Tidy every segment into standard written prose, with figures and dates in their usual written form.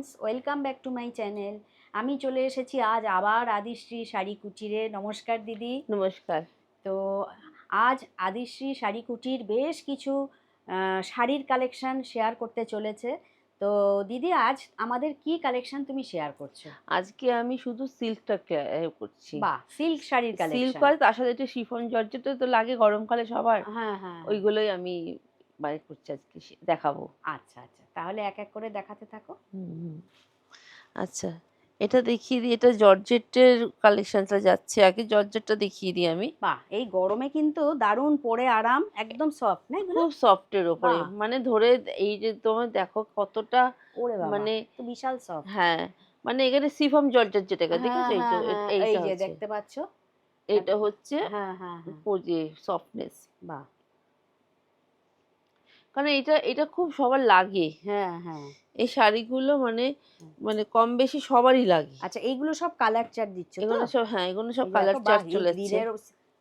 Friends, welcome back to my channel. আমি চলে এসেছি আজ আবার আদিশ্রী শাড়ি কুটিরে। নমস্কার দিদি। নমস্কার। তো আজ আদিশ্রী শাড়ি কুটির বেশ কিছু শাড়ির কালেকশন শেয়ার করতে চলেছে। তো দিদি, আজ আমাদের কি কালেকশন তুমি শেয়ার করছো? আজকে আমি শুধু সিল্কটা করছি। বাহ, সিল্ক শাড়ির সিল্ক কালেকশন। আর তার সাথে একটু শিফন জর্জেটও তো লাগে গরমকালে সবার। হ্যাঁ হ্যাঁ হ্যাঁ। ওইগুলোই আমি বাইর করছি আজকে দেখাবো। আচ্ছা আচ্ছা, তাহলে এক এক করে দেখাতে থাকো। হুম। আচ্ছা, এটা দেখিয়ে দিই। এটা জর্জেটের কালেকশনটা যাচ্ছে। আগে জর্জেটটা দেখিয়ে দিই আমি। বাহ, এই গরমে কিন্তু দারুণ পরে আরাম, একদম সফট না এগুলো? খুব সফটের ওপরে, বাহ, মানে ধরে এই যে তোমার দেখো কতটা, ওরে বাবা, মানে তো বিশাল সফট। হ্যাঁ, মানে এখানে সিফন জর্জেট যেটাকে হ্যাঁ দেখেছো, এই তো হ্যাঁ হ্যাঁ, এই এইটা যে হচ্ছে, দেখতে পাচ্ছ। এইটা হচ্ছে হ্যাঁ হ্যাঁ হ্যাঁ। যে সফটনেস। বাহ। কারণ এটা এটা খুব সবার লাগে। হ্যাঁ হ্যাঁ। এই শাড়িগুলো মানে হ্যাঁ। মানে কম বেশি সবারই লাগে। আচ্ছা, এইগুলো সব কালার চার্ট দিচ্ছ তো? এগুলো সব, হ্যাঁ, এগুলো সব এই যে কালার দেখো, বাহ, চার্ট এই চলে এসছে।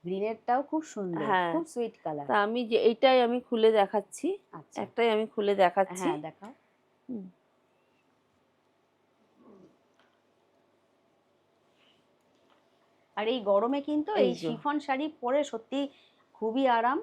গ্রিনেরটাও খুব সুন্দর, হ্যাঁ, খুব সুইট কালার। তা আমি যে এইটাই আমি খুলে দেখাচ্ছি। আচ্ছা, একটাই আমি খুলে দেখাচ্ছি। হ্যাঁ দেখাও। হুম, আর এই গরমে কিন্তু এই এই যে শিফন শাড়ি পরে সত্যি খুবই আরাম।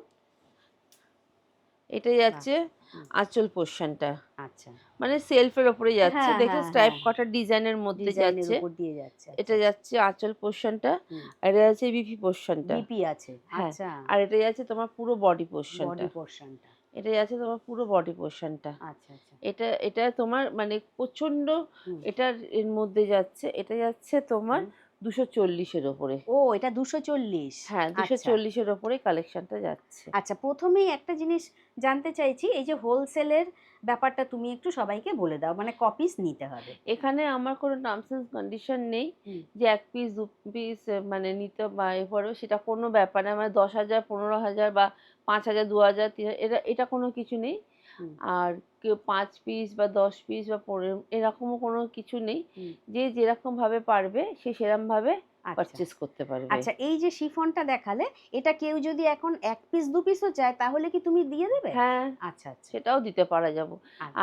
এটাই বাহ। যাচ্ছে হুম, আঁচল পোর্শনটা, আচ্ছা। মানে সেলফের ওপরে যাচ্ছে, হ্যাঁ দেখে হ্যাঁ স্ট্রাইপ হ্যাঁ, কটার ডিজাইনের মধ্যে ডিজাইনের যাচ্ছে। উপর দিয়ে যাচ্ছে। আচ্ছা এটা আচ্ছা। যাচ্ছে আঁচল পোর্শনটা, হুম। আর এটা যাচ্ছে বিপি পোর্শনটা। বিপি আছে, হ্যাঁ, আচ্ছা। আর এটা যাচ্ছে তোমার পুরো বডি পোর্শনটা। বডি পোর্শনটা। এটা যাচ্ছে তোমার পুরো বডি পোর্শনটা। আচ্ছা আচ্ছা। এটা এটা তোমার মানে প্রচন্ড, হুম এটার এর মধ্যে যাচ্ছে, এটা যাচ্ছে তোমার হুম। 240-এর ওপরে। ও, এটা 240। হ্যাঁ, আচ্ছা 240-এর ওপরে কালেকশনটা যাচ্ছে। আচ্ছা, প্রথমেই একটা জিনিস জানতে চাইছি, এই যে হোলসেলের ব্যাপারটা তুমি একটু সবাইকে বলে দাও, মানে কপিস নিতে হবে। এখানে আমার কোনো টার্মস এন্ড কন্ডিশন নেই হুম যে 1 পিস 2 পিস মানে নিতে বা এরপরেও সেটা কোনো ব্যাপার না। মানে 10,000 15,000 বা 5,000 2,000 3,000, এটা এটা কোনো কিছু নেই। হুম আর কেউ 5 পিস বা 10 পিস বা 15 এরকমও কোনো কিছু নেই। হুম। যে যেরকম ভাবে পারবে সে সেরকম ভাবে আচ্ছা পারচেস করতে পারবে। আচ্ছা, এই যে শিফনটা দেখালে, এটা কেউ যদি এখন এক পিস দু পিসও চায় তাহলে কি তুমি দিয়ে দেবে? হ্যাঁ, আচ্ছা আচ্ছা সেটাও দিতে পারা যাব।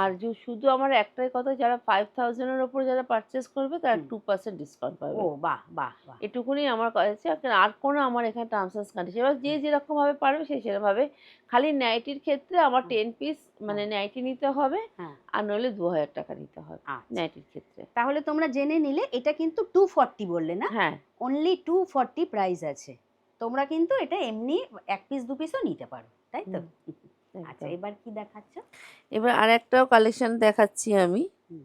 আর আচ্ছা। শুধু আমার একটাই কথা, যারা 5,000 এর উপরে যারা পারচেস করবে তারা হুম। 2% ডিসকাউন্ট ও পাবে। বাহ বাহ বাহ। এটুকুনি আমার কাছে। আর কোনো আমার এখানে টার্মস এন্ড কন্ডিশন, এবার যে যেরকমভাবে পারবে সে সেরকমভাবে। খালি নাইটির ক্ষেত্রে আমার হুম, 10 পিস মানে হ্যাঁ নাইটি নিতে হবে, হ্যাঁ। আর নইলে 2,000 টাকা নিতে হবে আচ্ছা, নাইটির ক্ষেত্রে। তাহলে তোমরা জেনে নিলে, এটা কিন্তু 240 বললে না? হ্যাঁ, অনলি 240 প্রাইস আছে। তোমরা কিন্তু এটা এমনি এক পিস দু পিসও নিতে পারো, তাই তো? হুম, আচ্ছা, একদম। এবার কি দেখাচ্ছ? এবার আরেকটাও কালেকশন দেখাচ্ছি আমি। হুম,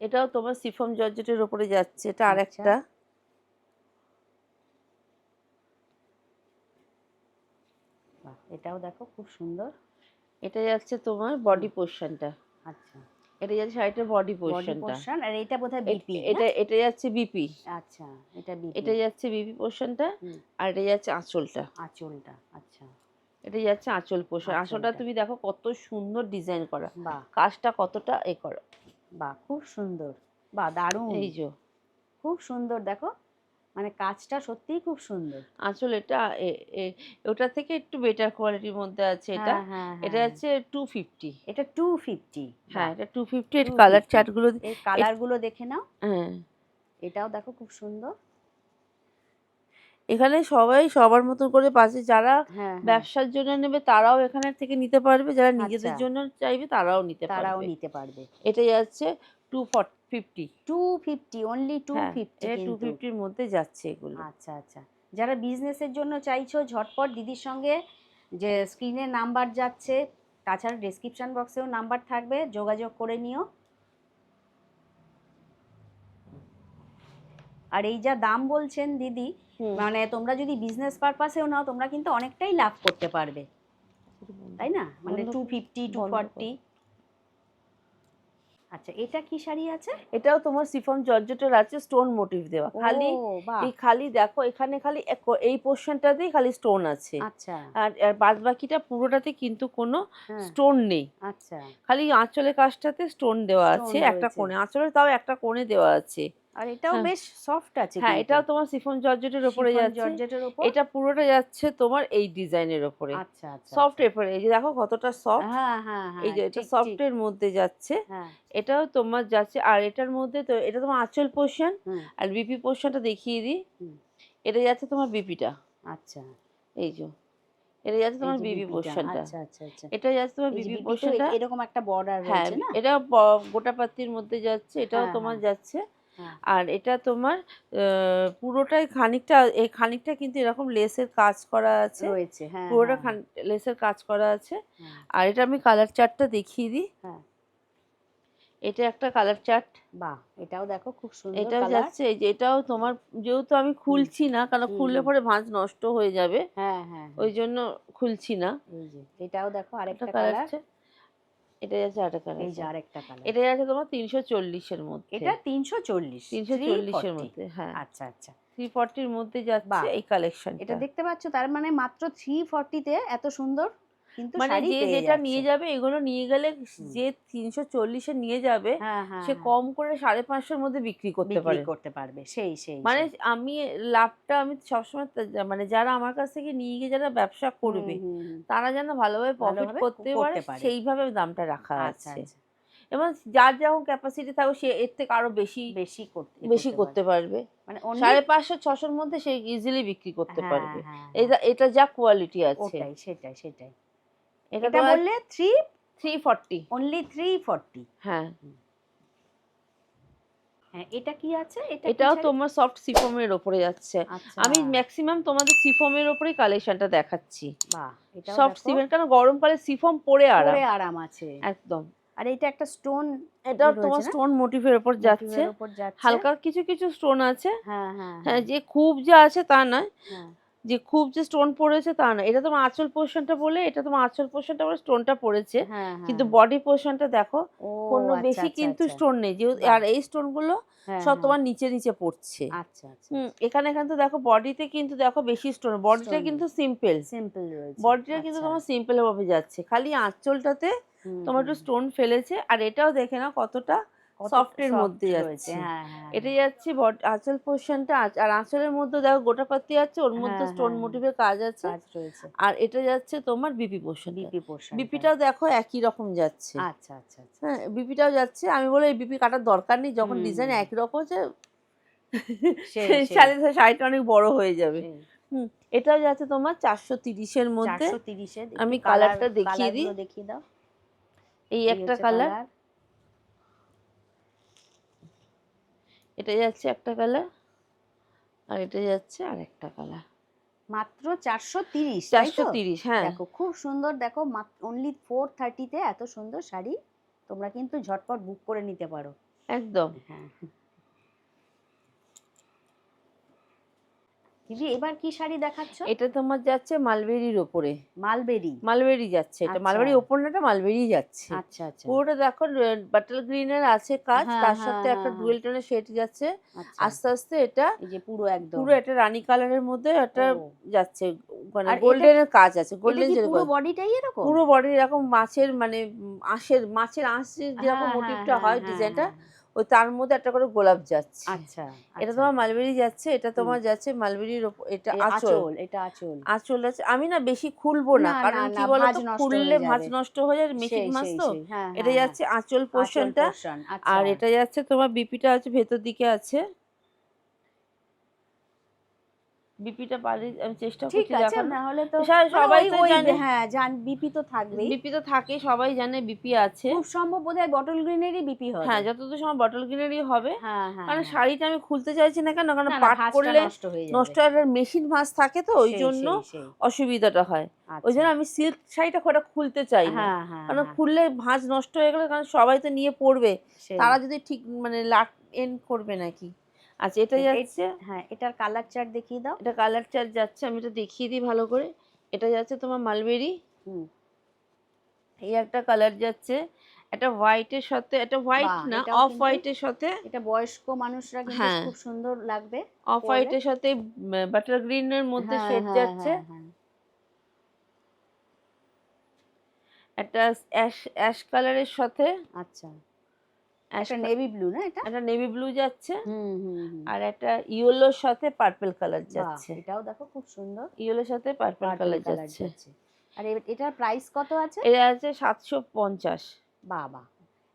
এটাও তোমার সিফন জর্জেটের উপরে যাচ্ছে, এটা আচ্ছা। আরেকটা। বাহ, এটাও দেখো খুব সুন্দর। এটা যাচ্ছে তোমার হুম, বডি পোর্শনটা। আচ্ছা। এটা যাচ্ছে শাড়িটার বডি বডি পোর্শনটা। পোর্শন, আর এটা বোধহয় বিপি না? এটা এটা যাচ্ছে বিপি। আচ্ছা, এটা বিপি। এটা যাচ্ছে বিপি পোর্শনটা, হুম, আর এটা যাচ্ছে আঁচলটা। আঁচলটা, আচ্ছা। এটা যাচ্ছে আঁচল পোষণ। আঁচলটা আঁচলটা, তুমি দেখো কত সুন্দর ডিজাইন করা, বাহ কাজটা কতটা করা। বাহ, খুব সুন্দর। বাহ, দারুণ। এই যে খুব সুন্দর দেখো, মানে কাজটা সত্যিই খুব সুন্দর। আঁচল, এটা ওটা থেকে একটু বেটার কোয়ালিটির মধ্যে আছে এটা। হ্যাঁ হ্যাঁ এটা হ্যাঁ। হচ্ছে 250। এটা 250। হ্যাঁ, বাহ, এটা 250। এর টু কালার ফিফটি চার্টগুলো এর কালারগুলো দেখে নাও। হ্যাঁ, এটাও দেখো খুব সুন্দর। এখানে সবাই সবার মতো করে পাচ্ছে। যারা হ্যাঁ হ্যাঁ। ব্যবসার জন্য নেবে তারাও এখানে থেকে নিতে পারবে, যারা আচ্ছা, নিজেদের জন্য চাইবে তারাও নিতে তারাও পারবে। নিতে পারবে। এটা যাচ্ছে 250। 250, অনলি টু হ্যাঁ, ফিফটি এটা কিন্তু। 250-র মধ্যে যাচ্ছে এগুলো। আচ্ছা আচ্ছা, যারা বিজনেসের জন্য চাইছো ঝটপট দিদির সঙ্গে, যে স্ক্রিনে নাম্বার যাচ্ছে, তাছাড়া ডেসক্রিপশন বক্সেও নাম্বার থাকবে, যোগাযোগ করে নিও। আর এই যা দাম বলছেন দিদি, হুম, মানে তোমরা যদি বিজনেস পারপাসেও নাও, তোমরা কিন্তু অনেকটাই লাভ করতে পারবে, তাই না? মানে বন্ধ 250 বন্ধ 240। করো। আচ্ছা, এটা কি শাড়ি আছে? এটাও তোমার শিফন জর্জেটের আছে, স্টোন মোটিভ দেওয়া। ও খালি বাহ। খালি দেখো এখানে খালি এই পোর্শনটাতেই খালি স্টোন আছে। আচ্ছা। আর আর বাদ বাকিটা পুরোটাতে কিন্তু কোনো হ্যাঁ। স্টোন নেই। আচ্ছা। খালি আঁচলের কাছটাতে স্টোন দেওয়া স্টোন আছে একটা রয়েছে। কোণে, আঁচলে তাও একটা কোণে দেওয়া আছে। আর এটাও হ্যাঁ বেশ সফট আছে হ্যাঁ, কিন্তু, এটাও তোমার শিফন জর্জেটের ওপরে শিফন যাচ্ছে। জর্জেটের ওপর। এটা পুরোটা যাচ্ছে তোমার এই ডিজাইনের ওপরে। আচ্ছা আচ্ছা সফট আচ্ছা। এর এই যে দেখো কতটা সফট। হ্যাঁ হ্যাঁ এই হ্যাঁ, যে এটা ঠিক সফট ঠিক। এর মধ্যে যাচ্ছে। হ্যাঁ। এটাও তোমার যাচ্ছে, আর এটার মধ্যে তো এটা তোমার আঁচল পোরশন হুম আর বিপি পোরশনটা দেখিয়ে দিই। হুম। এটা যাচ্ছে তোমার বিপিটা, আচ্ছা, এই যে এটা যাচ্ছে এই তোমার যে বিপি বিপিটা, পোরশনটা। আচ্ছা আচ্ছা আচ্ছা। এটা যাচ্ছে তোমার এই যে বিপি বিপি তো পোরশনটা। এরকম একটা বর্ডার হ্যাঁ, রয়েছে না? এটা গোটা পাত্তির মধ্যে যাচ্ছে, এটাও হ্যাঁ তোমার হ্যাঁ যাচ্ছে। হ্যাঁ। আর এটা তোমার পুরোটাই খানিকটা, এই খানিকটা কিন্তু এরকম লেসের কাজ করা আছে। রয়েছে, হ্যাঁ পুরোটা হ্যাঁ হ্যাঁ লেসের কাজ করা আছে। হ্যাঁ আর এটা আমি কালার চার্টটা দেখিয়ে দিই। হ্যাঁ। এটা একটা কালার চার্ট। বাহ, এটাও দেখো খুব সুন্দর এটাও কালার। যাচ্ছে, এই যে এটাও তোমার, যেহেতু আমি হুম খুলছি না কারণ হুম খুললে হুম। পরে ভাঁজ নষ্ট হয়ে যাবে, হ্যাঁ হ্যাঁ ওই হ্যাঁ। জন্য খুলছি না। এই যে এটাও দেখো একটা আরেকটা কালার কালার। চার্ট। এটা যাচ্ছে আরেকটা কালার এই যে চার্ট। আরেকটা কালার। এটা যাচ্ছে তোমার 340-এর মধ্যে। এটা 340, 340-এর 340। মধ্যে, হ্যাঁ। আচ্ছা আচ্ছা। 340-র মধ্যে যাচ্ছে বাহ, এই এটা কালেকশনটা। দেখতে পাচ্ছ, তার মানে মাত্র 340 তে এত সুন্দর কিন্তু মানে শাড়ি যে পেয়ে যেটা যাচ্ছে। নিয়ে যাবে, এগুলো নিয়ে গেলে হুম। যে 340-এ নিয়ে যাবে হ্যাঁ হ্যাঁ সে হ্যাঁ, কম করে 550-এর মধ্যে বিক্রি করতে বিক্রি পারে। করতে পারবে, সেই সেই মানে সেই। আমি লাভটা আমি সবসময় মানে যারা আমার কাছ থেকে নিয়ে গিয়ে যারা ব্যবসা হুম করবে হুম হুম। তারা যেন ভালোভাবে প্রফিট ভালোভাবে করতে পারে করতে পারে। সেইভাবে দামটা রাখা আচ্ছা আছে। আচ্ছা। এবং যার যেমন ক্যাপাসিটি থাকবে সে এর থেকে আরো বেশি বেশি করতে বেশি করতে করতে পারবে। পারবে। মানে অনলি। 550-600-র মধ্যে সে ইজিলি বিক্রি করতে হ্যাঁ পারবে। হ্যাঁ হ্যাঁ। এটা এটা যা কোয়ালিটি আছে। ওটাই, সেটাই সেটাই। এটা এটা তোমার বললে 3, 340। অনলি 340। হ্যাঁ, হ্যাঁ, এটা কি আছে? এটা কি এটাও শাড়ি? তোমার সফট সিফমের ওপরে যাচ্ছে। আচ্ছা। আমি ম্যাক্সিমাম তোমাদের সিফমের ওপরেই কালেকশনটা দেখাচ্ছি। বাহ, এটাও সফট দেখো সিফম, কারণ গরমকালে সিফম পরে পরে আরাম। আরাম আছে। একদম। আর এটা একটা স্টোন এটাও তোমার রয়েছে না? স্টোন মোটিফের ওপর যাচ্ছে। মোটিভের উপর যাচ্ছে। হালকা কিছু কিছু স্টোন আছে। হ্যাঁ হ্যাঁ হ্যাঁ, হ্যাঁ যে খুব যে আছে তা নয়। হ্যাঁ। যে খুব যে স্টোন পড়েছে তা নয়। এটা তোমার আঁচল পোরশনটা বলে, এটা তোমার আঁচল পোরশনটা বলে স্টোনটা পড়েছে। হ্যাঁ হ্যাঁ কিন্তু হ্যাঁ। বডি পোরশনটা দেখো ও কোনো আচ্ছা বেশি আচ্ছা কিন্তু আচ্ছা। স্টোন নেই। যেহেতু বাহ। আর এই স্টোনগুলো হ্যাঁ সব হ্যাঁ। তোমার নিচে নিচে পড়ছে। আচ্ছা আচ্ছা হুম, আচ্ছা। এখানে এখানে তো দেখো বডিতে কিন্তু দেখো বেশি স্টোন। বডিটা স্টোন কিন্তু সিম্পল। সিম্পল রয়েছে। বডিটা কিন্তু আচ্ছা। তোমার সিম্পল ভাবে যাচ্ছে। খালি আঁচলটাতে হুম তোমার হুম। একটু স্টোন ফেলেছে। আর এটাও দেখে নাও কতটা কত সফট এর সফট মধ্যে রয়েছে। যাচ্ছে। হ্যাঁ হ্যাঁ এটা হ্যাঁ। যাচ্ছে আঁচল পোরশনটা, আর আঁচলের মধ্যে দেখো গোটা পাত্তি আছে, ওর মধ্যে হ্যাঁ স্টোন হ্যাঁ হ্যাঁ। মোটিভের কাজ আছে। কাজ রয়েছে। আর এটা যাচ্ছে তোমার বিপি পোরশনটা। বিপি পোর্শনটা। বিপিটাও দেখো একই রকম যাচ্ছে। আচ্ছা আচ্ছা আচ্ছা হ্যাঁ, আচ্ছা। বিপিটাও যাচ্ছে। আমি বলি এই বিপি কাটার দরকার নেই, যখন হুম ডিজাইন হুম। একই রকম আছে সেই সেই শাড়িটা অনেক বড় হয়ে যাবে। সেই। হুম, এটাও যাচ্ছে তোমার 430-এর মধ্যে। 430 এর একটু আমি কালার, কালারটা দেখিয়ে কালার দিই। গুলো দেখিয়ে দাও। এই এই একটা হচ্ছে কালার, কালার। এটা যাচ্ছে একটা কালার, আর এটা যাচ্ছে আরেকটা কালার। মাত্র 430, তাই তো? 430, হ্যাঁ। দেখো খুব সুন্দর, দেখো অনলি 430 তে এত সুন্দর শাড়ি তোমরা কিন্তু ঝটপট বুক করে নিতে পারো। একদম। হ্যাঁ। দিদি এবার কি শাড়ি দেখাচ্ছ? এটা তোমার যাচ্ছে মালবেরির ওপরে। মালবেরি। মালবেরি যাচ্ছে এটা। আচ্ছা মালবেরি ওপর না, এটা মালবেরি যাচ্ছে। আচ্ছা আচ্ছা। পুরোটা দেখো বাটল গ্রিনের আছে কাজ, হ্যাঁ তার হ্যাঁ সাথে একটা হ্যাঁ হ্যাঁ। ডুয়েল টোনের শেড যাচ্ছে। আচ্ছা। আস্তে আস্তে এটা এই যে পুরো একদম। পুরো একটা রানী কালারের মধ্যে একটা ও। যাচ্ছে, মানে আর এটা গোল্ডেনের কাজ আছে, এটা গোল্ডেন কি পুরো যেরকম বডিটাই এরকম? পুরো বডি এরকম মাছের মানে মাছের আঁশ যেরকম হ্যাঁ হ্যাঁ মোটিভটা হ্যাঁ হয় হ্যাঁ ডিজাইনটা, হ্যাঁ। ওই তার মধ্যে একটা করে গোলাপ যাচ্ছে। আচ্ছা এটা আচ্ছা। তোমার মালবেরি যাচ্ছে, এটা হুম। তোমার যাচ্ছে মালবেরির ওপর, এটা এই আঁচল। আঁচল, এটা আঁচল। আঁচল আছে। আমি না বেশি খুলবো না, না না কারণ কি না, ভাঁজ বলতো নষ্ট খুললে হয়ে ভাঁজ যাবে। নষ্ট হয়ে যায়, মেশিন সেই ভাঁজ সেই তো। সেই। হ্যাঁ এটা হ্যাঁ হ্যাঁ। যাচ্ছে আঁচল আঁচল পোরশনটা। পোর্শন, আর আচ্ছা। এটা যাচ্ছে তোমার বিপিটা আছে ভেতর দিকে আছে। বিপিটা পারি আমি চেষ্টা ঠিক করছি আছে, দেখানো। তাহলে তো মানে সবাই ওই তো ওই জানে হ্যাঁ, বিপি তো থাকবেই। বিপি তো থাকে, সবাই জানে বিপি আছে। খুব সম্ভব বোধহয় বটল গ্রিনেরই বিপি হ্যাঁ, হবে। যতদূর সময় বটল গ্রিনেরই হবে। হ্যাঁ হ্যাঁ কারণ হ্যাঁ। শাড়িটা আমি খুলতে চাইছি না কেন, কারণ না না, পাট ভাঁজটা করলে নষ্ট হয়ে যাবে। নষ্ট হওয়ার মেশিন ভাঁজ থাকে তো, ওই সেই জন্য সেই সেই। অসুবিধাটা হয়। ওই আচ্ছা। জন্য আমি সিল্ক শাড়িটা খুব একটা খুলতে চাই না। হ্যাঁ হ্যাঁ কারণ হ্যাঁ। খুললে ভাঁজ নষ্ট হয়ে গেলে, কারণ সবাই তো নিয়ে পড়বে, সেই। তারা যদি ঠিক মানে লাট এন্ড করবে নাকি। আচ্ছা, এটা যাচ্ছে, হ্যাঁ, এটার কালার চার্ট দেখিয়ে দাও। এটা কালার চার্ট যাচ্ছে, আমি এটা দেখিয়ে দিই ভালো করে। এটা যাচ্ছে তোমার মালবেরি। হুম। এই একটা কালার যাচ্ছে, একটা হোয়াইটের সাথে, একটা হোয়াইট বাহ, না, এটাও অফ কিন্তু, হোয়াইটের সাথে। এটা বয়স্ক মানুষরা কিন্তু হ্যাঁ, খুব সুন্দর লাগবে অফ পরলে। হোয়াইটের সাথে বাটার গ্রিনের মধ্যে হ্যাঁ শেড হ্যাঁ যাচ্ছে। হ্যাঁ হ্যাঁ। একটা অ্যাশ অ্যাশ কালারের সাথে আচ্ছা। একটা নেভি ব্লু না এটা? একটা নেভি ব্লু যাচ্ছে, হুম হুম হুম। আর একটা ইয়েলোর সাথে পার্পল কালার বাহ, যাচ্ছে। এটাও দেখো খুব সুন্দর, ইয়েলোর সাথে পার্পল পার্পল কালার কালার যাচ্ছে। যাচ্ছে। আর এটার প্রাইস কত আছে? এটা আছে 750। বাবা,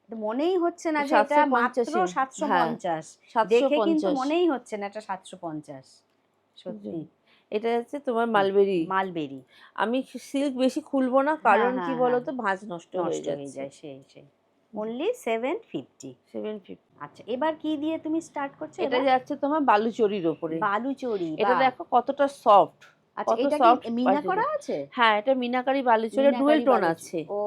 এটা মনেই হচ্ছে না যে এটা 750 মাত্র এ, হ্যাঁ 750। দেখে কিন্তু 750। মনেই হচ্ছে না এটা 750। সত্যি। এটা হচ্ছে তোমার মালবেরি। মালবেরি। আমি সিল্ক বেশি খুলবো না, হ্যাঁ কারণ কি হ্যাঁ হ্যাঁ, বলতো ভাঁজ নষ্ট হয়ে নষ্ট হয়ে যাচ্ছে। যায়, সেই অনলি 750। 750। আচ্ছা, এবার কি দিয়ে তুমি স্টার্ট করছো? এটা এবার যাচ্ছে তোমার বালুচরির ওপরে। বালুচরি। এটা বাহ, দেখো কতটা সফট, আচ্ছা কত এটা কি সফট মিনা বালুচরি। করা আছে? হ্যাঁ, এটা মিনাকারি বালুচরি, ডুয়েল মিনাকারি টোন বালুচরি, আছে। ও।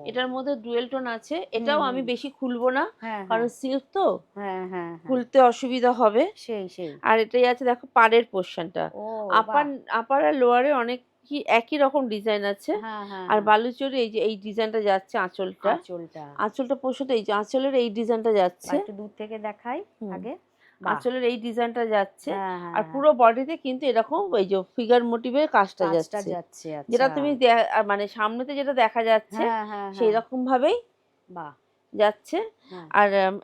এটার মধ্যে ডুয়েল টোন আছে। এটাও আমি বেশি খুলবো না, হ্যাঁ হ্যাঁ কারণ সিল্ক তো হ্যাঁ হ্যাঁ হ্যাঁ, খুলতে অসুবিধা হবে। সেই। আর এটাই আছে দেখো পাড়ের পোর্শনটা। ও আপার বাহ, আপার আর লোয়ারে অনেক কি একই রকম ডিজাইন আছে। হ্যাঁ হ্যাঁ আর হ্যাঁ, বালুচরি এই যে এই ডিজাইনটা যাচ্ছে আঁচলটা, আঁচলটা। আঁচলটা পোর্শনটা এই যে আঁচলের এই ডিজাইনটা বা যাচ্ছে। একটু দূর থেকে দেখাই হুম, আগে। বাহ, আঁচলের এই ডিজাইনটা যাচ্ছে। হ্যাঁ আর হ্যাঁ হ্যাঁ, পুরো বডিতে কিন্তু এরকম এই যে ফিগার মোটিভের কাজটা কাজটা যাচ্ছে, যাচ্ছে, যেটা আচ্ছা। তুমি মানে সামনেতে যেটা দেখা যাচ্ছে হ্যাঁ হ্যাঁ সেই হ্যাঁ, রকম ভাবেই বাহ, যাচ্ছে। হ্যাঁ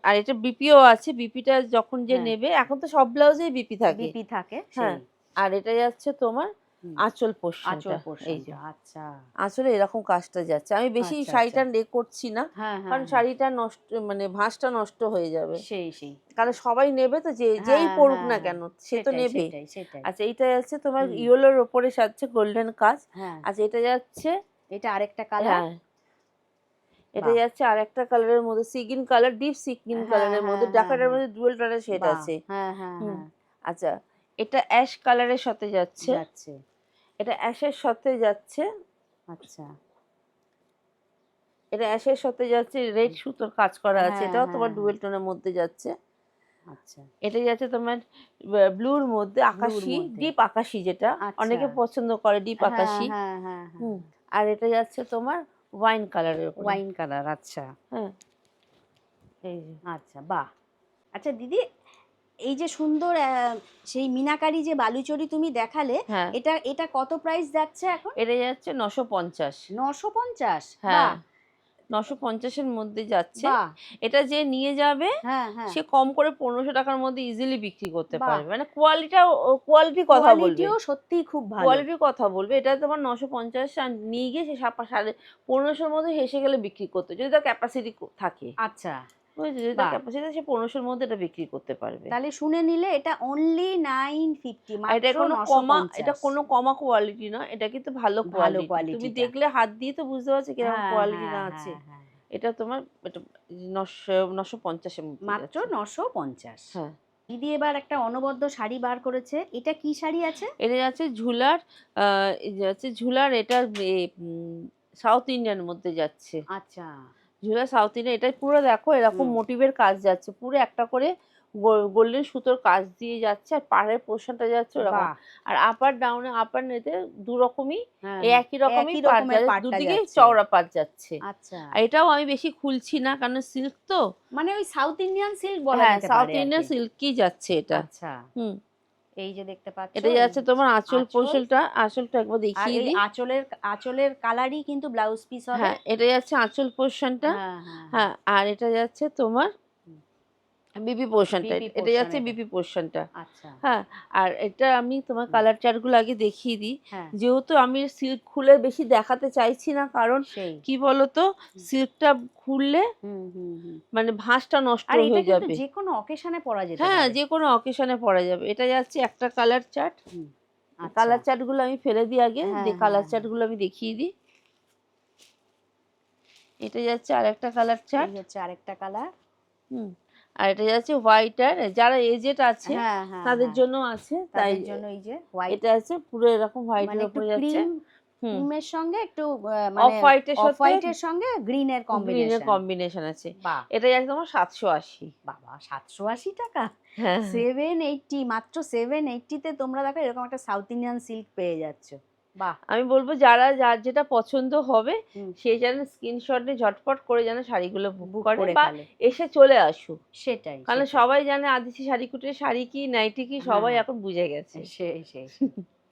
আর এটা বিপিও আছে। বিপিটা যখন যে হ্যাঁ, নেবে, এখন তো সব ব্লাউজেই বিপি থাকে। বিপি থাকে, হ্যাঁ, সেই। আর এটা যাচ্ছে তোমার হুম, আঁচল আঁচল পোর্শনটা। এই যে পোর্শনটা, আচ্ছা আঁচলে এরকম কাজটা যাচ্ছে। আমি বেশি আচ্ছা আচ্ছা, শাড়িটা করছি না, হ্যাঁ হ্যাঁ কারণ হ্যাঁ, শাড়িটা নষ্ট মানে ভাঁজটা নষ্ট হয়ে যাবে। সেই কারণ সবাই নেবে তো, যেই হ্যাঁ পড়ুক হ্যাঁ না হ্যাঁ, কেন সে তো নেবে। সেটাই। আচ্ছা, এইটা যাচ্ছে তোমার হুম, ইয়েলোর ওপরে সাজছে গোল্ডেন কাজ। হ্যাঁ, আচ্ছা, এটা যাচ্ছে, এটা আরেকটা কালার। হ্যাঁ এটা বাহ, যাচ্ছে আর একটা কালারের মধ্যে, সিগিন কালার, ডিপ সিগিন হ্যাঁ কালারের মধ্যে, হ্যাঁ হ্যাঁ ডাকাটার হ্যাঁ, মধ্যে ডুয়েল টোনের শেড বাহ, আছে। হ্যাঁ হ্যাঁ হুম, হ্যাঁ, আচ্ছা এটা অ্যাশ কালারের সাথে যাচ্ছে। যাচ্ছে, এটা অ্যাশের সাথে যাচ্ছে। আচ্ছা, এটা অ্যাশের সাথে যাচ্ছে, রেড সুতোর কাজ করা আছে। হ্যাঁ এটাও তোমার হ্যাঁ হ্যাঁ, ডুয়েল টোনের মধ্যে যাচ্ছে। আচ্ছা, এটা যাচ্ছে তোমার ব্লুর মধ্যে ব্লুর আকাশি, মধ্যে, ডিপ আকাশি, যেটা আচ্ছা, অনেকে পছন্দ করে ডিপ হ্যাঁ আকাশি। হ্যাঁ হ্যাঁ হ্যাঁ, হুম, আর এটা যাচ্ছে তোমার ওয়াইন কালারের উপরে। ওয়াইন কালার, আচ্ছা, হ্যাঁ, এই যে আচ্ছা, বাহ। আচ্ছা দিদি, এই যে সুন্দর সেই মিনাকারি যে বালুচরি তুমি দেখালে, হ্যাঁ, এটা এটা কত প্রাইস যাচ্ছে এখন? এটা যাচ্ছে 950। 950, হ্যাঁ, বাহ 950-এর মধ্যে যাচ্ছে। বাহ, এটা যে নিয়ে যাবে হ্যাঁ হ্যাঁ, সে কম করে 1500 টাকার মধ্যে ইজিলি বিক্রি করতে বাহ, পারবে। মানে কোয়ালিটির কথা বলবে, কোয়ালিটিও সত্যিই খুব ভালো। কোয়ালিটির কথা বলবে। এটা তোমার 950 নিয়ে গিয়ে সে 1500-র মধ্যে হেসে গেলে বিক্রি করতে, যদি তার ক্যাপাসিটি থাকে। আচ্ছা, বুঝেছো, যদি তার বাহ, ক্যাপাসিটি সে 1500-র মধ্যে এটা বিক্রি করতে পারবে। তাহলে শুনে নিলে এটা অনলি 950, আর এটা মাত্র এটা 950। কোনো কমা কোয়ালিটি না, এটা কিন্তু ভালো ভালো কোয়ালিটি। তুমি কোয়ালিটিটা, দেখলে হাত দিয়ে তো বুঝতে পারছো কিরকম হ্যাঁ কোয়ালিটি হ্যাঁ না আছে। হ্যাঁ হ্যাঁ, এটা তোমার এটা 950-এর মধ্যে মাত্র যাচ্ছে। 950। হ্যাঁ, দিদি এবার একটা অনবদ্য শাড়ি বার করেছে, এটা কি শাড়ি আছে? এটা যাচ্ছে ঝুলার, এই যাচ্ছে ঝুলার, এটা সাউথ ইন্ডিয়ান মধ্যে যাচ্ছে। আচ্ছা, ঝুলা সাউথ ইন্ডিয়ান। এটা পুরো দেখো এরকম হুম, মোটিভের কাজ যাচ্ছে, পুরো একটা করে গোল্ডেন সুতোর কাজ দিয়ে যাচ্ছে, আর পাড়ের পোর্শনটা যাচ্ছে ওরকম। বাহ, আর আপার ডাউনে, আপার নিতে দু রকমই, হ্যাঁ এই হ্যাঁ, একই রকমই একই পাড় রকমের যাচ্ছে, পাটটা দুদিকেই যাচ্ছে, চওড়া পাড় যাচ্ছে। আচ্ছা, আর এটাও আমি বেশি খুলছি না, কারণ সিল্ক তো। মানে ওই সাউথ ইন্ডিয়ান সিল্ক বলা হ্যাঁ, যেতে সাউথ পারে আর ইন্ডিয়ান কি। সিল্কই যাচ্ছে এটা। আচ্ছা, হুম, এই যে দেখতে পাচ্ছ, এটা এই যাচ্ছে তোমার আঁচল আঁচল, পোর্শনটা। আঁচলটা একবার আর দেখিয়ে এই দিই। আঁচলের কালারই কিন্তু ব্লাউজ পিস হবে। হ্যাঁ, এটা যাচ্ছে আঁচল পোর্শনটা। হ্যাঁ হ্যাঁ হ্যাঁ, হ্যাঁ, আর এটা যাচ্ছে তোমার বিপি পোর্শনটা। বিপি এটা পোর্শন যাচ্ছে এটা, বিপি পোর্শনটা। আচ্ছা, হ্যাঁ, আর এটা আমি তোমার হুম, কালার চার্টগুলো আগে দেখিয়ে দিই। হ্যাঁ, যেহেতু আমি সিল্ক খুলে বেশি দেখাতে চাইছি না, কারণ সেই, কি বলতো, হুম সিল্কটা খুললে হুম, মানে ভাঁজটা নষ্ট আর এটা হয়ে কিন্তু যাবে। যে কোনো অকেশনে পরা যেতে হ্যাঁ, পারে। যে কোনো অকেশনে পরা যাবে। এটা যাচ্ছে একটা কালার চার্ট। হুম, আচ্ছা, কালার চার্টগুলো আমি ফেলে দিই আগে, হ্যাঁ দিয়ে হ্যাঁ কালার হ্যাঁ, চার্টগুলো আমি দেখিয়ে দিই। এটা যাচ্ছে আরেকটা কালার এই চার্ট। হচ্ছে আরেকটা কালার, হুম, আর এটা যাচ্ছে হোয়াইট। আর যারা এজেড আছে হ্যাঁ হ্যাঁ তাদের হ্যাঁ, জন্য আছে, তাই তাদের জন্য এই যে হোয়াইট, এটা আছে পুরো এরকম মানে হোয়াইটের একটু উপরে যাচ্ছে। হুম, ক্রিমের সঙ্গে একটু অফ মানে হোয়াইটের অফ সাথে হোয়াইটের সঙ্গে গ্রিনের গ্রিনের কম্বিনেশন। কম্বিনেশন আছে। বাহ, এটা যাচ্ছে তোমার 780। বাবা 780 টাকা, হ্যাঁ, 780, মাত্র 780-তে তোমরা দেখো এরকম একটা সাউথ ইন্ডিয়ান সিল্ক পেয়ে যাচ্ছ। বাহ, আমি বলবো যার যেটা পছন্দ হবে হুম, সে যেন স্ক্রিনশট নিয়ে ঝটপট করে যেন শাড়িগুলো বুক বুক করে করে বা ফেলে, এসে চলে আসুক। সেটাই কারণ সেটাই, সবাই জানে আদিশি শাড়ি কুটির শাড়ি কি, নাইটি কি, হ্যাঁ সবাই হ্যাঁ, এখন বুঝে গেছে। সেই।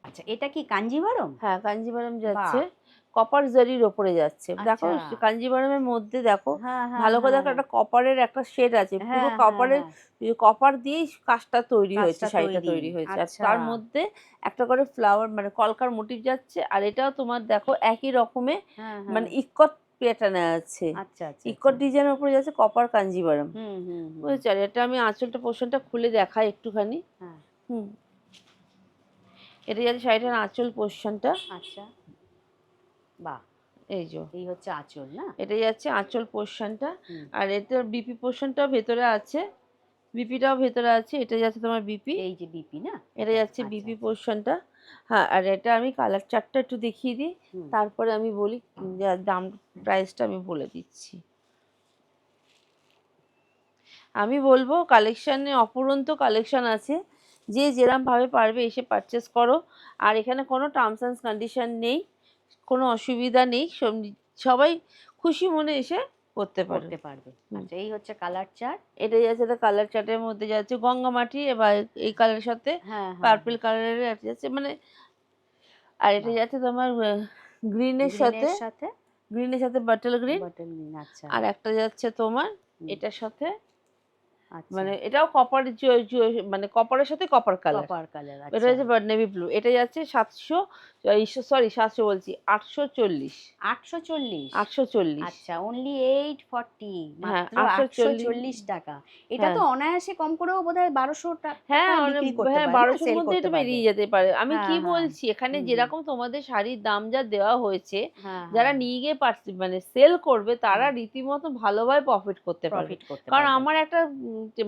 আচ্ছা, এটা কি কাঞ্জিভারম? হ্যাঁ, কাঞ্জিভারম বাহ, যাচ্ছে। কপার জারির ওপরে যাচ্ছে। দেখো আচ্ছা। কাঞ্জিভারমের মধ্যে দেখো হ্যাঁ হ্যাঁ ভালো করে হ্যাঁ দেখো হ্যাঁ একটা কপারের একটা শেড আছে, পুরো হ্যাঁ হ্যাঁ কপারের হ্যাঁ কপার দিয়েই কাজটা তৈরি হয়েছে, কাজটা শাড়িটা তৈরি। তৈরি হয়েছে। আর আচ্ছা তার মধ্যে একটা করে ফ্লাওয়ার মানে কলকার মোটিভ যাচ্ছে, আর এটাও তোমার দেখো একই রকমের হ্যাঁ মানে হ্যাঁ ইক্কত প্যাটার্নে আছে, আচ্ছা আচ্ছা ইক্কত আচ্ছা ডিজাইনের উপরে যাচ্ছে কপার কাঞ্জিভারম। হুম হুম হুম বুঝেছো? আর এটা আমি আঁচলটা পোর্শনটা খুলে দেখাই একটুখানি। হ্যাঁ হুম, এটা যাচ্ছে শাড়িটার আঁচল পোর্শনটা। আচ্ছা বাহ এই যে এই হচ্ছে আঁচল না এটা যাচ্ছে আঁচল পোর্শনটা। হুম আর এটার বিপি পোর্শনটাও ভেতরে আছে, বিপিটাও ভেতরে আছে। এটা যাচ্ছে তোমার বিপি, এই যে বিপি না এটা যাচ্ছে আচ্ছা বিপি আচ্ছা পোর্শনটা। হ্যাঁ, আর এটা আমি কালার চার্টটা একটু দেখিয়ে দিই, হুম তারপরে আমি বলি দাম প্রাইসটা আমি বলে দিচ্ছি। আমি বলবো কালেকশানে অফুরন্ত কালেকশান আছে, যে যেরমভাবে পারবে এসে পারচেস করো। আর এখানে কোনো টার্মস অ্যান্ড কন্ডিশন নেই, কোনো অসুবিধা নেই, সবাই খুশি মনে এসে করতে পারো। করতে পারবে হুম। আচ্ছা এই হচ্ছে কালার চার্ট এটা যাচ্ছে এটা কালার চার্টের মধ্যে যাচ্ছে গঙ্গামাটি, এবার এই কালারের সাথে হ্যাঁ হ্যাঁ পার্পল কালারের একটা যাচ্ছে মানে, আর এটা বাহ যাচ্ছে তোমার গ্রিনের সাথে, গ্রিনের সাথে গ্রিনের সাথে বাটল গ্রিন। বটল গ্রিন আচ্ছা আর একটা যাচ্ছে তোমার হুম, এটার সাথে আচ্ছা মানে এটাও কপার, মানে কপারের সাথে কপার কালার। কপার কালার এটা আচ্ছা হচ্ছে নেভি ব্লু। এটা যাচ্ছে 700, সরি 700 বলছি, 840, 840 840। আচ্ছা অনলি 840 হ্যাঁ, মাত্র 840। 840 টাকা এটা হ্যাঁ তো অনায়াসে কম করেও বোধহয় 1200 হ্যাঁ, টাকায় বিক্রি করতে হ্যাঁ, পারে না 1200-র সেল মধ্যে করতে এটা পারবে বেরিয়ে যেতে পারে। আমি কি হ্যাঁ হ্যাঁ বলছি, এখানে হুম হুম যেরকম তোমাদের শাড়ির দাম যা দেওয়া হয়েছে, হ্যাঁ যারা হ্যাঁ নিয়ে গিয়ে মানে সেল করবে তারা হুম রীতিমতো ভালোভাবে প্রফিট করতে পারবে। প্রফিট করতে কারণ পারবে আমার একটা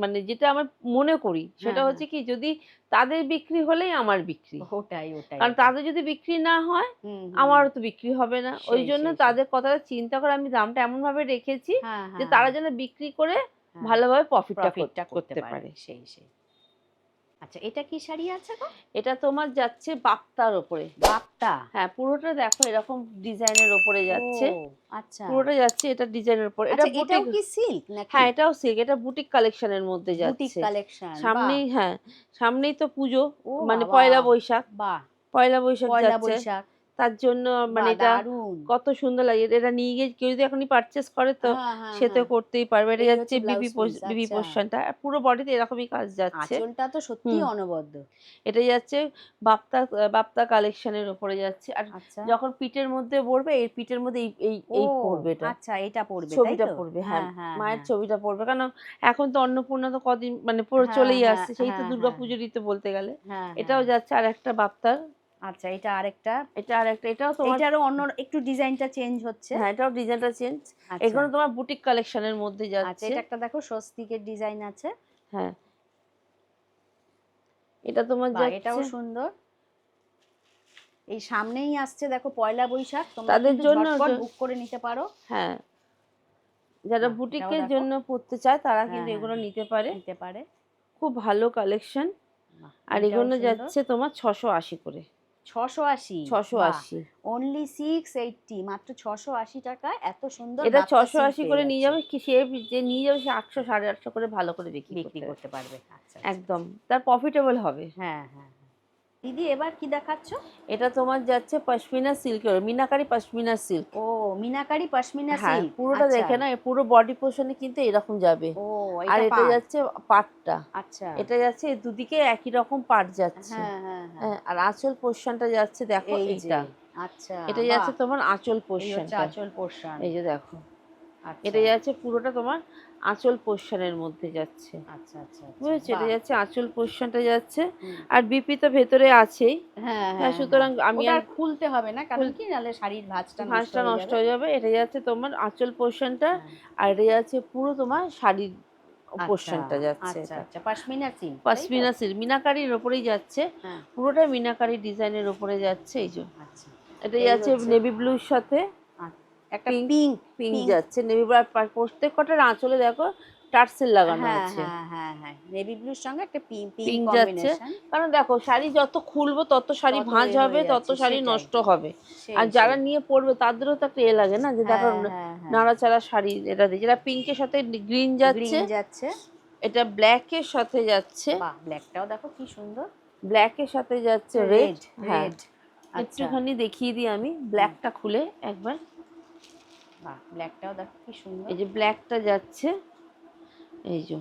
মানে যেটা আমার মনে করি সেটা হ্যাঁ হ্যাঁ হচ্ছে কি, যদি তাদের বিক্রি হলেই আমার বিক্রি। ওটাই ওটাই কারণ ওটাই তাদের যদি বিক্রি না হয় হুম হুম আমারও তো বিক্রি হবে না। ওই সেই জন্য সেই সেই তাদের কথাটা চিন্তা করে আমি দামটা এমনভাবে রেখেছি হ্যাঁ যে হ্যাঁ তারা হ্যাঁ যেন বিক্রি করে হ্যাঁ ভালোভাবে প্রফিটটা প্রফিটটা করতে করতে পারে পারে। সেই সেই আচ্ছা এটা কি শাড়ি আছে গো এটা তোমার যাচ্ছে বাপ্তার ওপরে। বাপ্তা হ্যাঁ, পুরোটা দেখো এরকম ডিজাইনের ওপরে ও যাচ্ছে, আচ্ছা পুরোটা যাচ্ছে এটা ডিজাইনের উপর। এটা আচ্ছা এটাও বুটিক, কি সিল্ক নাকি হ্যাঁ এটাও সিল্ক, এটা বুটিক কালেকশনের মধ্যে বুটিক যাচ্ছে। কালেকশন বাহ সামনেই, হ্যাঁ সামনেই তো পুজো, ও মানে বাবা পয়লা বৈশাখ, বাহ পয়লা বৈশাখ পয়লা যাচ্ছে। বৈশাখ তার জন্য মানে বাহ এটা দারুন কত সুন্দর লাগে। এটা নিয়ে গিয়ে কেউ যদি এখনই পারচেস করে তো হ্যাঁ হ্যাঁ সে তো হ্যাঁ করতেই পারবে। এটা এই যাচ্ছে হচ্ছে ব্লাউজ পিস বিবি আচ্ছা পোর্শনটা, পুরো বডিতে এরকমই কাজ যাচ্ছে। আঁচলটা তো সত্যি হুম, অনবদ্য এটা যাচ্ছে বাপ্তা, বাপ্তা কালেকশনের উপরে যাচ্ছে। আর আচ্ছা যখন পিঠের মধ্যে পড়বে, এই পিঠের মধ্যে এই এই ও এই পড়বে এটা, আচ্ছা এটা পড়বে তাই ছবিটা তো পড়বে। হ্যাঁ, হ্যাঁ হ্যাঁ মায়ের হ্যাঁ ছবিটা পড়বে, কারণ এখন তো অন্নপূর্ণা তো কদিন মানে পুরো হ্যাঁ চলেই হ্যাঁ আসছে, সেই তো হ্যাঁ হ্যাঁ দুর্গাপুজোরই তো বলতে গেলে। হ্যাঁ এটাও হ্যাঁ যাচ্ছে আর একটা বাপ্তার। আচ্ছা এটা আরেকটা এটা আর একটা, এটাও তোমার, এইটারও অন্য একটু ডিজাইনটা চেঞ্জ হচ্ছে হ্যাঁ এটাও ডিজাইনটা চেঞ্জ। আচ্ছা এগুলো তোমার বুটিক কালেকশনের মধ্যে আচ্ছা যাচ্ছে। এটা একটা দেখো স্বস্তিকের ডিজাইন আছে হ্যাঁ, এটা তোমার বাহ এটাও যাচ্ছে সুন্দর এই সামনেই আসছে দেখো পয়লা বৈশাখ তোমরা তাদের কিন্তু জন্য ঝটপট বুক করে নিতে পারো হ্যাঁ, যারা বাহ এটাও বুটিকের দেখো জন্য পড়তে চায় তারা হ্যাঁ কিন্তু হ্যাঁ এগুলো হ্যাঁ নিতে পারে। নিতে পারে খুব ভালো কালেকশন। বাহ আর এইটাও এগুলো সুন্দর যাচ্ছে তোমার 680 করে, 680 বাহ 680। অনলি 680 মাত্র 680 টাকায় এত সুন্দর এটা বাপ্তা সিল্ক 680 পেয়ে করে নিয়ে যাচ্ছে যাবে কি, সে যে নিয়ে যাবে সে 800 850 করে ভালো করে বিক্রি বিক্রি করতে করতে পারবে আচ্ছা আচ্ছা একদম তার প্রফিটেবল হবে। হ্যাঁ হ্যাঁ হ্যাঁ। দিদি এবার কি দেখাচ্ছ এটা তোমার যাচ্ছে পশমিনা সিল্কের, মিনাকারি পশমিনা সিল্ক। ও মিনাকারি পশমিনা হ্যাঁ, সিল্ক পুরোটা আচ্ছা দেখে না, এই পুরো বডি পোর্শনে কিন্তু এরকম যাবে। ও আর এটা এটা পাড় যাচ্ছে পাটটা, আচ্ছা এটা যাচ্ছে দুদিকে একই রকম পাট যাচ্ছে। হ্যাঁ হ্যাঁ হ্যাঁ হ্যাঁ, আর আঁচল পোর্শনটা যাচ্ছে দেখো এই যে এইটা, আচ্ছা এটা বাহ যাচ্ছে তোমার আঁচল এই হচ্ছে পোর্শনটা। আঁচল পোর্শন এই যে দেখো, আচ্ছা এটা যাচ্ছে পুরোটা তোমার আঁচল পোর্শনের মধ্যে যাচ্ছে। আচ্ছা আচ্ছা আচ্ছা বুঝেছো? এটা বাহ যাচ্ছে আঁচল পোর্শনটা যাচ্ছে। হুম। আর বিপি তো ভেতরে আছেই। হ্যাঁ হ্যাঁ, হ্যাঁ হ্যাঁ সুতরাং আমি ওটা আর আর খুলতে হবে না কারণ কি নাহলে শাড়ির ভাঁজটা নষ্ট ভাঁজটা হয়ে নষ্ট যাবে হয়ে যাবে। এটা যাচ্ছে তোমার আঁচল পোর্শনটা। হ্যাঁ আর এটা যাচ্ছে পুরো তোমার শাড়ির আচ্ছা পোর্শনটা যাচ্ছে আচ্ছা এটা। আচ্ছা পশমিনা সিল্ক তাই তো পশমিনা সিল্ক মিনাকারির ওপরেই যাচ্ছে, হ্যাঁ পুরোটা মিনাকারি ডিজাইনের ওপরে যাচ্ছে। এই যে আচ্ছা এটা এই যাচ্ছে হচ্ছে নেভি ব্লুর সাথে একটা পিঙ্ক, পিঙ্ক পিঙ্ক পিঙ্ক যাচ্ছে নেভি ব্লু। আর প্রত্যেক কটার আঁচলে দেখো টার্সেল লাগানো হ্যাঁ আছে, হ্যাঁ হ্যাঁ হ্যাঁ নেভি ব্লুর সঙ্গে একটা পিঙ্ক পিঙ্ক পিঙ্ক যাচ্ছে। কম্বিনেশন কারণ দেখো শাড়ি যত খুলবো তত শাড়ি তত ভাঁজ এ হবে, হয়ে তত যাচ্ছে শাড়ি সেটাই নষ্ট হবে। সেই আর যারা সেই নিয়ে পড়বে তাদেরও তো একটা এ লাগে না, যে দেখো হ্যাঁ হ্যাঁ হ্যাঁ নাড়াচাড়া শাড়ি এটা দিয়ে, যেটা পিঙ্কের সাথে গ্রিন যাচ্ছে, গ্রিন যাচ্ছে এটা ব্ল্যাকের সাথে যাচ্ছে, বাহ ব্ল্যাকটাও দেখো কি সুন্দর ব্ল্যাকের সাথে যাচ্ছে রেড। রেড হ্যাঁ, রেড একটুখানি দেখিয়ে দিই আমি ব্ল্যাকটা খুলে একবার। বাহ, ব্ল্যাকটাও দেখো কি সুন্দর। এই যে ব্ল্যাকটা যাচ্ছে, এই যে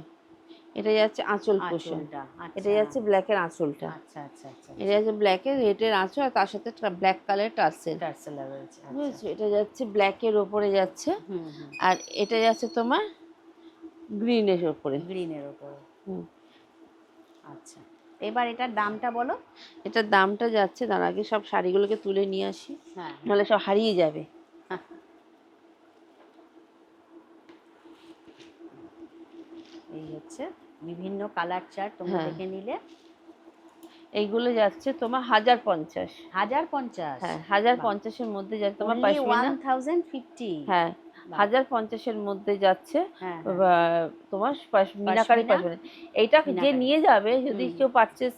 এটা যাচ্ছে আঁচল পোর্শন, আঁচলটা, এটা আচ্ছা যাচ্ছে ব্ল্যাকের আঁচলটা, আচ্ছা আচ্ছা আচ্ছা। এটা যাচ্ছে ব্ল্যাকের রেটের আঁচল, আর তার সাথে ব্ল্যাক কালারের টার্সেল, টার্সেলা রয়েছে, আচ্ছা। বুঝেছো? এটা যাচ্ছে ব্ল্যাকের ওপরে যাচ্ছে, হুম হুম। আর এটা যাচ্ছে তোমার গ্রিনের ওপরে। গ্রিনের ওপরে, হুম। আচ্ছা। এবার এটার দামটা বলো। এটার দামটা যাচ্ছে, তার আগে সব শাড়িগুলোকে তুলে নিয়ে আসি, হ্যাঁ, নাহলে সব হারিয়ে যাবে। এই হচ্ছে বিভিন্ন কালার চার্ট, তোমরা হ্যাঁ। দেখে নিলে। এইগুলো যাচ্ছে তোমার 1050। 1050? হ্যাঁ, 1050-এর মধ্যে যাচ্ছে তোমার অনলি পশমিনা। 1050? হ্যাঁ, বাহ। 1050-এর মধ্যে যাচ্ছে হ্যাঁ হ্যাঁ, তোমার মিনাকারি পশমিনা, পশমিনা। এইটা যে মিনাকারি। নিয়ে যাবে, যদি হুম, কেউ পারচেজ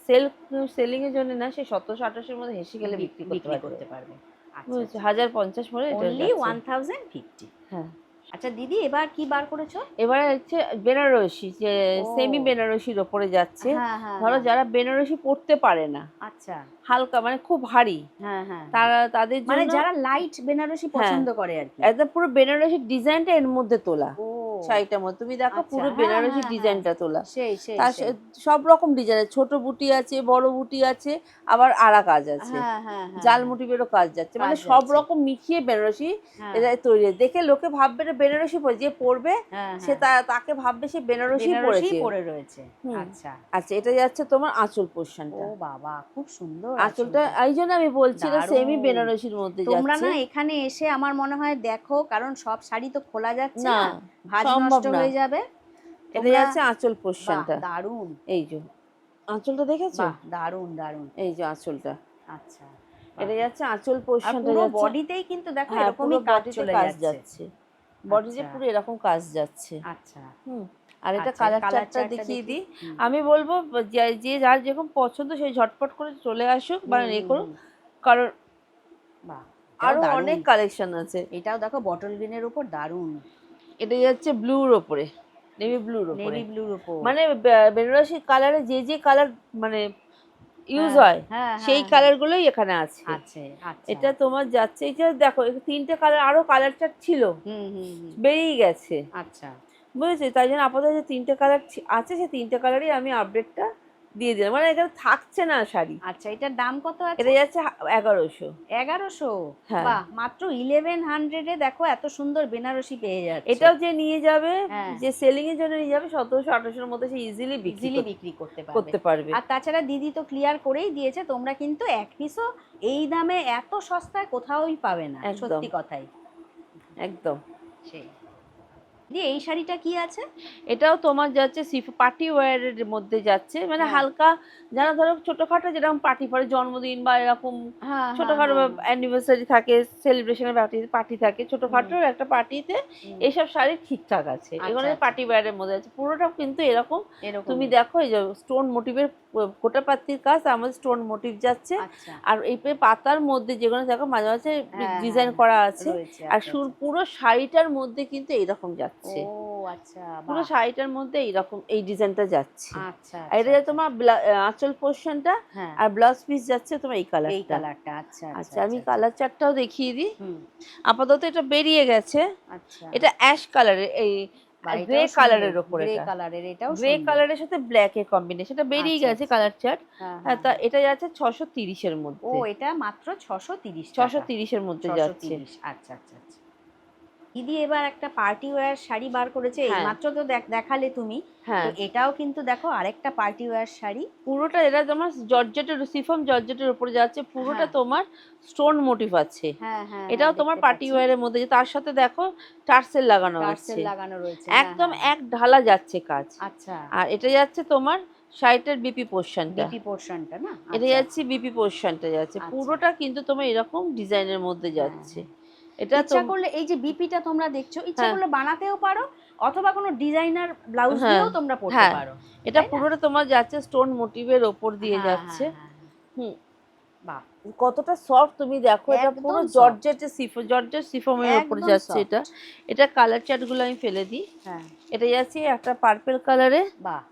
সেলিং এর জন্য না, সে 1700-2800-এর মধ্যে হেসে গেলে বিক্রি করতে বিক্রি পারবে, করতে পারবে। আচ্ছা বুঝেছো? আচ্ছা, 1050 বলে এটা অনলি যাচ্ছে। 1050। হ্যাঁ। আচ্ছা দিদি, এবার কি বার করেছো? এবারে হচ্ছে বেনারসি, যে ও, সেমি বেনারসির ওপরে যাচ্ছে। হ্যাঁ হ্যাঁ ধরো হ্যাঁ, যারা বেনারসি পরতে পারে না, আচ্ছা, হালকা মানে খুব ভারী, হ্যাঁ হ্যাঁ হ্যাঁ, তারা তাদের মানে জন্য, যারা লাইট বেনারসি হ্যাঁ, পছন্দ করে আর কি। একদম পুরো বেনারসি ডিজাইনটা এর মধ্যে তোলা, ও, শাড়িটার মধ্যে তুমি দেখো আচ্ছা, পুরো হ্যাঁ বেনারসি হ্যাঁ হ্যাঁ, ডিজাইনটা তোলা। সেই সেই তার সেই, সব রকম ডিজাইন আছে, ছোট বুটি আছে, বড় বুটি আছে, আবার আড়া কাজ আছে, হ্যাঁ হ্যাঁ হ্যাঁ জাল হ্যাঁ, মোটিভেরও কাজ যাচ্ছে, মানে কাজ সব যাচ্ছে, রকম মিশিয়ে বেনারসি হ্যাঁ এটা তৈরি। দেখে লোকে ভাববে এটা বেনারসি পরে, যে পরবে হ্যাঁ সে হ্যাঁ, তাকে ভাববে সে বেনারসি বেনারসি পরেছে। পরে রয়েছে, হুম। আচ্ছা। আচ্ছা, এটা যাচ্ছে তোমার আঁচল ও পোর্শনটা। বাবা, খুব সুন্দর আঁচলটা আঁচলটা, এই জন্য আমি বলছি এটা সেমি দারুণ। বেনারসির মধ্যে তোমরা যাচ্ছে। না এখানে এসে আমার মনে হয় দেখো, কারণ সব শাড়ি তো খোলা যাচ্ছে না, না, ভাঁজ সম্ভব নষ্ট না। হয়ে যাবে। এটা তোমরা, যাচ্ছে আঁচল বাহ পোর্শনটা, দারুণ, এই যে আঁচলটা দেখেছো, বাহ দারুণ দারুণ, এই যে আঁচলটা, আচ্ছা, বাহ। এটা যাচ্ছে আঁচল আর পোর্শনটা পুরো যাচ্ছে। বডিতেই কিন্তু দেখো হ্যাঁ, পুরো এরকমই কাজ বডিতে চলে কাজ যাচ্ছে, যাচ্ছে, বডিতে আচ্ছা পুরো এরকম কাজ যাচ্ছে। আচ্ছা হুম। আর এটা আচ্ছা, কালার কালার চার্টটা চার্টটা দেখিয়ে দেখি। দিই। হুম আমি বলবো যে যে যার যেরকম পছন্দ সেই ঝটপট করে চলে আসুক বা হুম এ হুম করুক, হুম, কারণ বাহ, এটাও আরো দারুণ। অনেক কালেকশন আছে। এটাও দেখো বটল গ্রিনের উপর দারুণ, এটা যাচ্ছে ব্লুর ওপরে, নেভি ব্লুর ওপরে, নেভি ব্লুর উপর, মানে বেনারসি কালারে যে যে কালার মানে ইউজ হ্যাঁ হয় হ্যাঁ সেই হ্যাঁ হ্যাঁ, কালারগুলোই এখানে আছে। আছে আচ্ছা, এটা তোমার যাচ্ছে, এটা দেখো তিনটে কালার, আরো কালার চার্ট ছিল, হুম হুম হুম, বেরিয়ে গেছে, আচ্ছা বুঝেছি? তাই জন্য আপাতত যে তিনটে কালার আছে, সেই তিনটে কালারই আমি আপডেটটা দিয়ে দিলাম, মানে এখানে থাকছে না শাড়ি। আচ্ছা, এটার দাম কত আছে? এটা যাচ্ছে 1100। 1100? হ্যাঁ। বাহ, মাত্র 1100-এ দেখো এত সুন্দর বেনারসি পেয়ে যাচ্ছ। এটাও যে নিয়ে যাবে, হ্যাঁ, যে সেলিং এর জন্য নিয়ে যাবে, 1700-1800-এর মধ্যে সে ইজিলি ইজিলি বিক্রি করতে পারবে। করতে পারবে। আর তাছাড়া দিদি তো ক্লিয়ার করেই দিয়েছে, তোমরা কিন্তু এক পিসও এই দামে এত সস্তায় কোথাওই পাবে না, একদম সত্যি কথাই। একদম। সেই দিদি, এই শাড়িটা কি আছে? এটাও তোমার যাচ্ছে পার্টি ওয়্যারের মধ্যে যাচ্ছে, মানে হ্যাঁ হালকা, যারা ধরো ছোটখাটো যেরকম পার্টি পরে, জন্মদিন বা এরকম হ্যাঁ হ্যাঁ ছোটখাটো হ্যাঁ, অ্যানিভার্সারি থাকে, সেলিব্রেশনের পার্টি থাকে, হুম ছোটখাটো একটা পার্টিতে হুম, এইসব শাড়ি ঠিকঠাক আছে, আচ্ছা এগুলো আচ্ছা, পার্টি ওয়্যারের মধ্যে আছে। পুরোটাও কিন্তু এরকম, তুমি এরকমই, দেখো এই যে স্টোন মোটিভের গোটা পাত্তির কাজ, আমাদের স্টোন মোটিভ যাচ্ছে। আচ্ছা, আর এই পাতার মধ্যে যেগুলো দেখো মাঝে মাঝে হ্যাঁ হ্যাঁ ডিজাইন হ্যাঁ, করা আছে। রয়েছে, আর আচ্ছা আচ্ছা, পুরো শাড়িটার মধ্যে কিন্তু এইরকম ও যাচ্ছে, আচ্ছা, পুরো বাহ, শাড়িটার মধ্যে এইরকম এই ডিজাইনটা যাচ্ছে। আচ্ছা আর আচ্ছা এটা আচ্ছা, তোমার আঁচল পোর্শনটা, হ্যাঁ, আর ব্লাউজ পিস যাচ্ছে তোমার এই এই কালারটা। কালারটা, আচ্ছা আচ্ছা আচ্ছা, আমি আচ্ছা আচ্ছা, কালার চার্টটাও দেখিয়ে দিই। হুম, আপাতত এটা বেরিয়ে গেছে, আচ্ছা, এটা অ্যাশ কালারের, এই বা গ্রে এটাও সুন্দর, কালারের ওপর, গ্রে এটা কালারের, এটাও গ্রে সুন্দর, কালারের সাথে ব্ল্যাক এর কম্বিনেশন, এটা বেরিয়ে আচ্ছা গেছে আচ্ছা, কালার চার্ট। হ্যাঁ হ্যাঁ, হ্যাঁ তা হ্যাঁ, এটা যাচ্ছে 630-এর ও মধ্যে, এটা মাত্র 630 টাকা, 630-এর মধ্যে ছশো যাচ্ছে। তিরিশ আচ্ছা আচ্ছা আচ্ছা। দিদি এবার একটা পার্টি ওয়্যার শাড়ি বার করেছে, এই হ্যাঁ মাত্র তো দেখালে তুমি, তো হ্যাঁ, এটাও কিন্তু দেখো আরেকটা পার্টি ওয়্যার শাড়ি, পুরোটা এটা তোমার জর্জেটের, সিফন জর্জেটের উপরে যাচ্ছে, পুরোটা হ্যাঁ তোমার স্টোন মোটিভ আছে। হ্যাঁ হ্যাঁ হ্যাঁ, এটাও তোমার দেখতে পার্টি পাচ্ছি, ওয়্যারের মধ্যে, তার সাথে দেখো টার্সেল লাগানো টার্সেল আছে, লাগানো রয়েছে, হ্যাঁ একদম হ্যাঁ হ্যাঁ, এক ঢালা যাচ্ছে কাজ। আচ্ছা, আর এটা যাচ্ছে তোমার শাড়িটার বিপি পোর্শনটা, বিপি পোর্শনটা না, এটা আচ্ছা যাচ্ছে বিপি পোর্শনটা যাচ্ছে, আচ্ছা, পুরোটা কিন্তু তোমার এরকম ডিজাইনের মধ্যে হ্যাঁ যাচ্ছে। হ্যাঁ। এটা তো ইচ্ছা করলে এই যে বিপিটা তোমরা দেখছো, ইচ্ছা হ্যাঁ করলে বানাতেও পারো, অথবা কোনো ডিজাইনার ব্লাউজ হ্যাঁ দিয়েও তোমরা পরতে হ্যাঁ, পারো, এটা তাই না? পুরোটা তোমার যাচ্ছে স্টোন মোটিভের ওপর দিয়ে হ্যাঁ হ্যাঁ যাচ্ছে। হ্যাঁ হ্যাঁ, হুম। বাহ, কতটা সফট তুমি দেখো, এটা পুরো একদম সফট, জর্জেটের জর্জেট সিফনের ওপরে একদম যাচ্ছে সফট, এটা। এটা কালার চার্টগুলো আমি ফেলে দিই। হ্যাঁ, এটা যাচ্ছে একটা পার্পল কালারে, বাহ,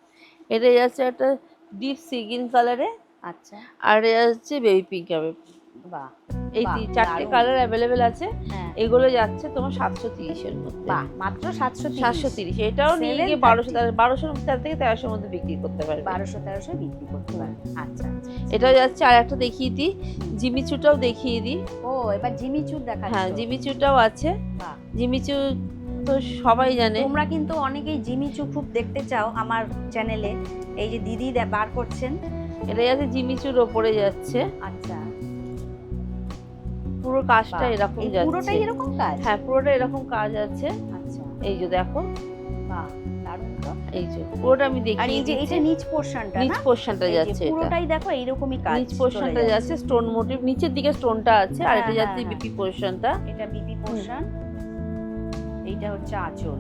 এটা যাচ্ছে একটা ডিপ সি গ্রিন কালারে, আচ্ছা, আর এটা যাচ্ছে বেবি পিঙ্ক কালারে। বাহ এই বাহ, চারটে দারুণ। কালার অ্যাভেলেবেল আছে। হ্যাঁ এগুলো যাচ্ছে তোমার 730-এর মধ্যে। বাহ, মাত্র 730। 730, এটাও নিয়ে গিয়ে 1200 থেকে 1300-এর মধ্যে বিক্রি করতে পারবে। 1200-1300 বিক্রি করতে পারে। আচ্ছা আচ্ছা। এটাও যাচ্ছে। আর একটা দেখিয়ে দিই, জিমিচুটাও দেখিয়ে দিই। ও এবার জিমিচুর দেখাচ্ছ। হ্যাঁ, জিমিচুটাও আছে। বাহ। জিমিচু তো সবাই জানে। তোমরা কিন্তু অনেকেই জিমিচু খুব দেখতে চাও আমার চ্যানেলে, এই যে দিদি বার করছেন। এটা যাচ্ছে জিমিচুর ওপরে যাচ্ছে, আচ্ছা, পুরো কাজটা বাহ, এরকম এই যাচ্ছে। পুরোটাই এরকম কাজ? হ্যাঁ, পুরোটা এরকম কাজ আছে। আচ্ছা, এই যে দেখো, বাহ, দারুণ তো। এই যে পুরোটা আমি আর দেখিয়ে এই যে দিচ্ছি। এটা নিচ পোরশনটা নিচ না? পোরশনটা এই যে যাচ্ছে, এটা পুরোটাই দেখো এইরকমই কাজ। নিচ পোরশনটা যাচ্ছে স্টোন মোটিভ, নিচের দিকে স্টোনটা আছে। আর হ্যাঁ, এটা যাচ্ছে হ্যাঁ, বিপি পোরশনটা। এটা বিপি পোরশন, এইটা হচ্ছে আঁচল।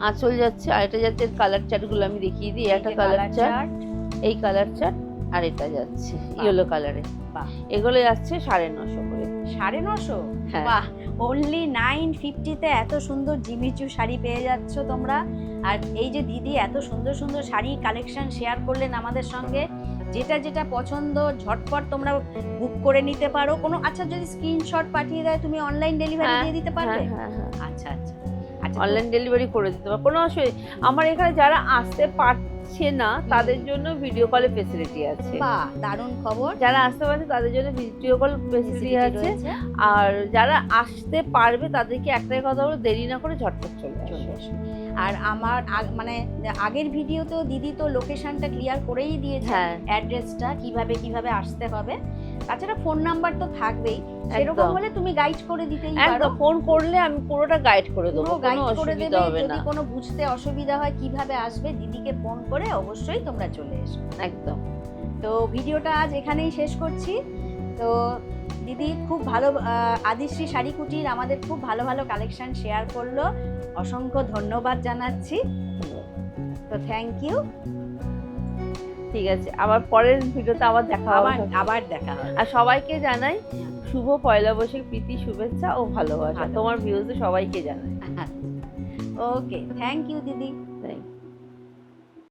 আঁচল যাচ্ছে। আর এটা যাচ্ছে কালার চার্টগুলো আমি দেখিয়ে দিই। একটা এই যে কালার colour চার্ট, chart, এই কালার চার্ট, আর এটা যাচ্ছে বাহ। ইয়েলো কালারে। বাহ। এগুলো যাচ্ছে 950 করে। 950? হ্যাঁ। বাহ, অনলি 950-তে এত সুন্দর জিমিচু শাড়ি পেয়ে যাচ্ছ তোমরা। আর এই যে দিদি এত সুন্দর সুন্দর শাড়ি কালেকশন শেয়ার করলেন আমাদের সঙ্গে, যেটা যেটা পছন্দ ঝটপট তোমরা বুক করে নিতে পারো। কোনো আচ্ছা যদি স্ক্রিনশট পাঠিয়ে দেয় তুমি অনলাইন ডেলিভারি হ্যাঁ, দিয়ে দিতে পারবে? হ্যাঁ, হ্যাঁ, হ্যাঁ। আচ্ছা আচ্ছা আচ্ছা। অনলাইন ডেলিভারি করে দিতে পারবো, কোনো অসুবিধা। আমার এখানে যারা আসতে পারছে না তাদের জন্য ভিডিও কলের ফেসিলিটি আছে। বাহ, দারুণ খবর। যারা আসতে পারছে তাদের জন্য ভিডিও কল ফেসিলিটি আছে। রয়েছে। আর যারা আসতে পারবে তাদেরকে একটাই কথা বলো, দেরি না করে ঝটপট চলে চলে আসো। এসো। আর আমার মানে আগের ভিডিওতেও দিদি তো লোকেশনটা ক্লিয়ার করেই দিয়েছে, হ্যাঁ। অ্যাড্রেসটা কিভাবে আসতে হবে। তাছাড়া ফোন নাম্বার তো থাকবেই, সেরকম একদম। হলে তুমি গাইড করে দিতেই পারো। একদম, ফোন করলে আমি পুরোটা গাইড করে দেবো, পুরো কোনো গাইড করে অসুবিধা দেবে। হবে না। যদি কোনো বুঝতে অসুবিধা হয় কিভাবে আসবে, দিদিকে ফোন করে অবশ্যই তোমরা চলে এসো। একদম। তো ভিডিওটা আজ এখানেই শেষ করছি। তো দিদি খুব ভালো, আদিশ্রী শাড়ি কুটির আমাদের খুব ভালো ভালো কালেকশন শেয়ার করলো, অসংখ্য ধন্যবাদ জানাচ্ছি। তো থ্যাংক ইউ। ঠিক আছে, আবার পরের ভিডিওতে আবার দেখা হবে। আবার দেখা হবে। আর সবাইকে জানাই শুভ পয়লা বৈশাখ, প্রীতি, শুভেচ্ছা ও ভালোবাসা তোমার ভিউজে সবাইকে জানাই। ওকে, থ্যাংক ইউ দিদি। Thank you.